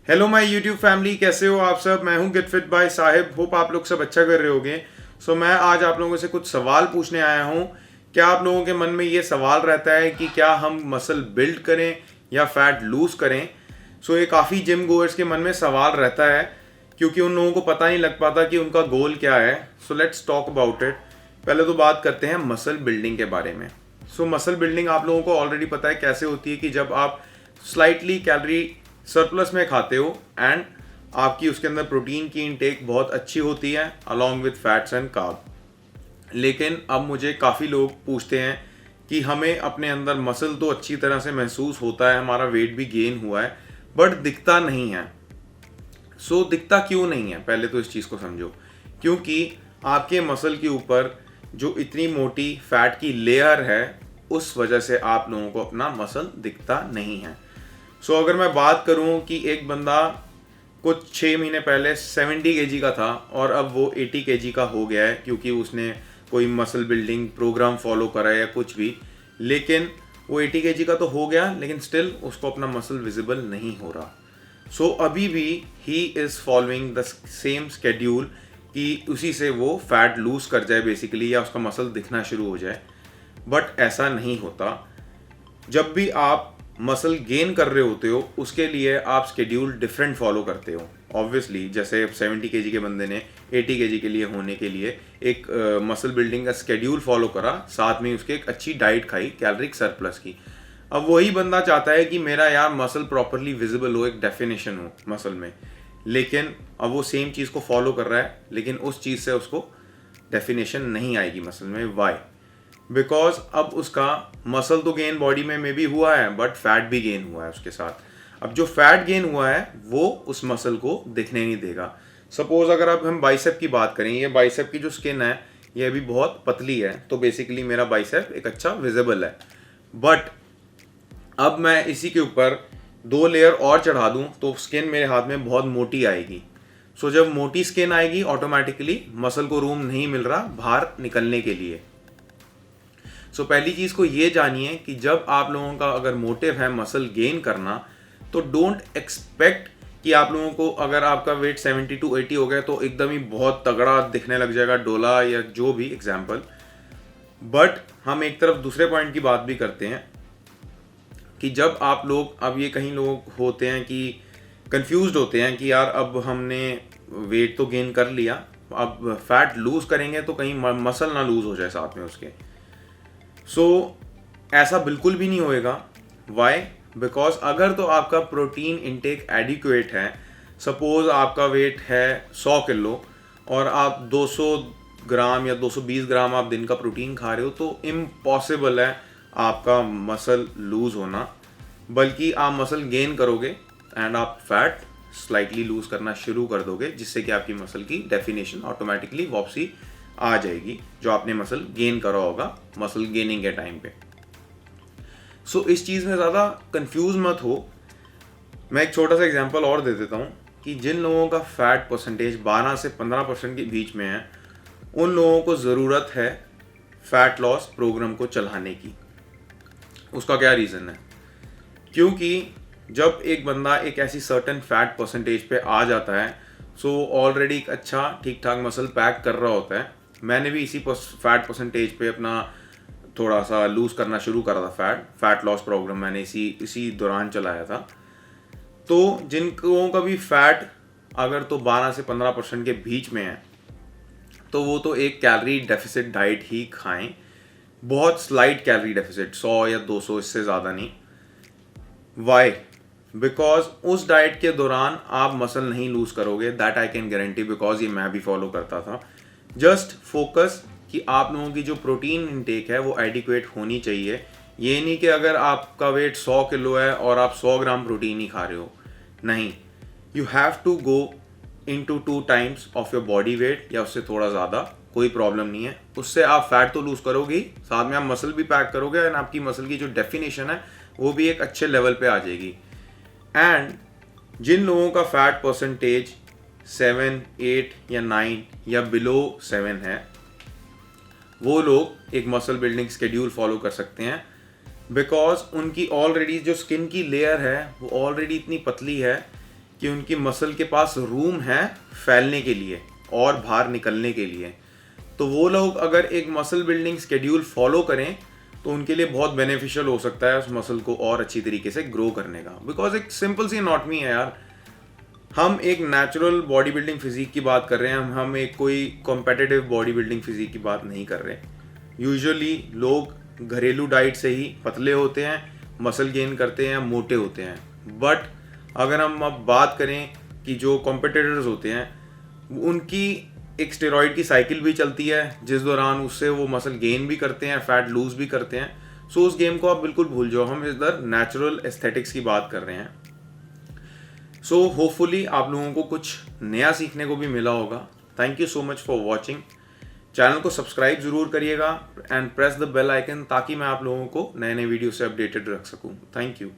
Hello my YouTube family, कैसे हो आप सब। मैं हूं get fit by Sahib. Hope आप लोग सब अच्छा कर रहे होगे। मैं आज आप लोगों से कुछ सवाल पूछने आया हूं। क्या आप लोगों के मन में ये सवाल रहता है कि क्या हम मसल बिल्ड करें या फैट लूज करें। ये काफ़ी जिम गोअर्स के मन में सवाल रहता है, क्योंकि उन लोगों को पता नहीं लग पाता कि उनका गोल क्या है। Let's talk about it. पहले तो बात करते हैं मसल बिल्डिंग के बारे में। मसल बिल्डिंग आप लोगों को ऑलरेडी पता है कैसे होती है कि जब आप स्लाइटली कैलोरी सरप्लस में खाते हो एंड आपकी उसके अंदर प्रोटीन की इनटेक बहुत अच्छी होती है along with fats and carb. लेकिन अब मुझे काफ़ी लोग पूछते हैं कि हमें अपने अंदर मसल तो अच्छी तरह से महसूस होता है, हमारा वेट भी गेन हुआ है, बट दिखता नहीं है। दिखता क्यों नहीं है, पहले तो इस चीज़ को समझो। क्योंकि आपके मसल के ऊपर जो इतनी मोटी फैट की लेयर है, उस वजह से आप लोगों को अपना मसल दिखता नहीं है। अगर मैं बात करूं कि एक बंदा कुछ 6 महीने पहले 70 kg का था और अब वो 80 kg का हो गया है, क्योंकि उसने कोई मसल बिल्डिंग प्रोग्राम फॉलो करा या कुछ भी, लेकिन वो 80 kg का तो हो गया, लेकिन स्टिल उसको अपना मसल विजिबल नहीं हो रहा। अभी भी he is following the same schedule कि उसी से वो फैट लूज कर जाए बेसिकली, या उसका मसल दिखना शुरू हो जाए। बट ऐसा नहीं होता। जब भी आप मसल गेन कर रहे होते हो, उसके लिए आप स्केड्यूल डिफरेंट फॉलो करते हो। ऑब्वियसली जैसे 70 kg के बंदे ने 80 kg के लिए होने के लिए एक मसल बिल्डिंग का स्केड्यूल फॉलो करा, साथ में उसके एक अच्छी डाइट खाई कैलोरिक सरप्लस की। अब वही बंदा चाहता है कि मेरा यार मसल प्रॉपरली विजिबल हो, एक डेफिनेशन हो मसल में, लेकिन अब वो सेम चीज़ को फॉलो कर रहा है, लेकिन उस चीज़ से उसको डेफिनेशन नहीं आएगी मसल में। वाई? बिकॉज अब उसका मसल तो गेन बॉडी में भी हुआ है, बट फैट भी गेन हुआ है उसके साथ। अब जो फैट गेन हुआ है वो उस मसल को दिखने नहीं देगा। सपोज अगर अब हम बाइसेप की बात करें, ये बाइसेप की जो स्किन है ये अभी बहुत पतली है, तो बेसिकली मेरा बाइसेप एक अच्छा विजिबल है। बट अब मैं इसी के ऊपर 2 लेयर और चढ़ा दूं तो स्किन मेरे हाथ में बहुत मोटी आएगी। जब मोटी स्किन आएगी, ऑटोमेटिकली मसल को रूम नहीं मिल रहा बाहर निकलने के लिए। पहली चीज़ को ये जानिए कि जब आप लोगों का अगर मोटिव है मसल गेन करना, तो डोंट एक्सपेक्ट कि आप लोगों को, अगर आपका वेट 70 to 80 हो गया तो एकदम ही बहुत तगड़ा दिखने लग जाएगा, डोला या जो भी एग्जाम्पल। बट हम एक तरफ दूसरे पॉइंट की बात भी करते हैं कि जब आप लोग, अब ये कहीं लोग होते हैं कि कंफ्यूज्ड होते हैं कि यार अब हमने वेट तो गेन कर लिया, अब फैट लूज करेंगे तो कहीं मसल ना लूज हो जाए साथ में उसके। ऐसा बिल्कुल भी नहीं होएगा। वाई? बिकॉज अगर तो आपका प्रोटीन इनटेक एडिक्वेट है, सपोज आपका वेट है 100 किलो और आप 200 ग्राम या 220 ग्राम आप दिन का प्रोटीन खा रहे हो, तो इम्पॉसिबल है आपका मसल लूज होना, बल्कि आप मसल गेन करोगे एंड आप फैट स्लाइटली लूज करना शुरू कर दोगे, जिससे कि आपकी मसल की डेफिनेशन ऑटोमेटिकली वापसी आ जाएगी जो आपने मसल गेन करा होगा मसल गेनिंग के टाइम पे। इस चीज़ में ज़्यादा कंफ्यूज मत हो। मैं एक छोटा सा एग्जांपल और दे देता हूँ कि जिन लोगों का फैट परसेंटेज 12 से 15% के बीच में है, उन लोगों को ज़रूरत है फैट लॉस प्रोग्राम को चलाने की। उसका क्या रीज़न है? क्योंकि जब एक बंदा एक ऐसी सर्टेन फैट परसेंटेज पे आ जाता है, ऑलरेडी एक अच्छा ठीक ठाक मसल पैक कर रहा होता है। मैंने भी इसी फैट परसेंटेज पे अपना थोड़ा सा लूज करना शुरू करा था। फैट लॉस प्रोग्राम मैंने इसी दौरान चलाया था। तो जिन लोगों का भी फैट अगर तो 12 से 15% के बीच में है, तो वो तो एक कैलोरी डेफिसिट डाइट ही खाएं, बहुत स्लाइट कैलोरी डेफिसिट, 100 या 200, इससे ज़्यादा नहीं। वाई? बिकॉज उस डाइट के दौरान आप मसल नहीं लूज करोगे, that I can guarantee, because ये मैं भी फॉलो करता था। जस्ट फोकस कि आप लोगों की जो प्रोटीन इनटेक है वो एडिक्वेट होनी चाहिए। ये नहीं कि अगर आपका वेट 100 किलो है और आप 100 ग्राम प्रोटीन ही खा रहे हो, नहीं। You have to go into 2 times of your body weight या उससे थोड़ा ज़्यादा, कोई प्रॉब्लम नहीं है। उससे आप फैट तो लूज करोगे ही, साथ में आप मसल भी पैक करोगे एंड आपकी मसल की जो डेफिनेशन है वो भी एक अच्छे लेवल पे आ जाएगी। एंड जिन लोगों का फैट परसेंटेज 7, 8 या 9 या बिलो 7 है, वो लोग एक मसल बिल्डिंग स्केड्यूल फॉलो कर सकते हैं, बिकॉज उनकी ऑलरेडी जो स्किन की लेयर है वो ऑलरेडी इतनी पतली है कि उनकी मसल के पास रूम है फैलने के लिए और बाहर निकलने के लिए। तो वो लोग अगर एक मसल बिल्डिंग स्केड्यूल फॉलो करें तो उनके लिए बहुत बेनिफिशियल हो सकता है उस मसल को और अच्छी तरीके से ग्रो करने का। बिकॉज एक सिंपल सी एनाटॉमी है यार, हम एक नेचुरल बॉडी बिल्डिंग फिजिक की बात कर रहे हैं, हम एक कोई कॉम्पिटिटिव बॉडी बिल्डिंग फिजिक की बात नहीं कर रहे। यूजुअली लोग घरेलू डाइट से ही पतले होते हैं, मसल गेन करते हैं, मोटे होते हैं। बट अगर हम अब बात करें कि जो कॉम्पिटिटर्स होते हैं उनकी एक स्टेरॉइड की साइकिल भी चलती है जिस दौरान उससे वो मसल गेन भी करते हैं, फैट लूज भी करते हैं। सो उस गेम को आप बिल्कुल भूल जाओ, हम इधर नेचुरल एस्थेटिक्स की बात कर रहे हैं। सो होपफुली आप लोगों को कुछ नया सीखने को भी मिला होगा। Thank you so much for watching. Channel को सब्सक्राइब जरूर करिएगा and press the bell icon ताकि मैं आप लोगों को नए नए वीडियो से अपडेटेड रख सकूं। Thank you.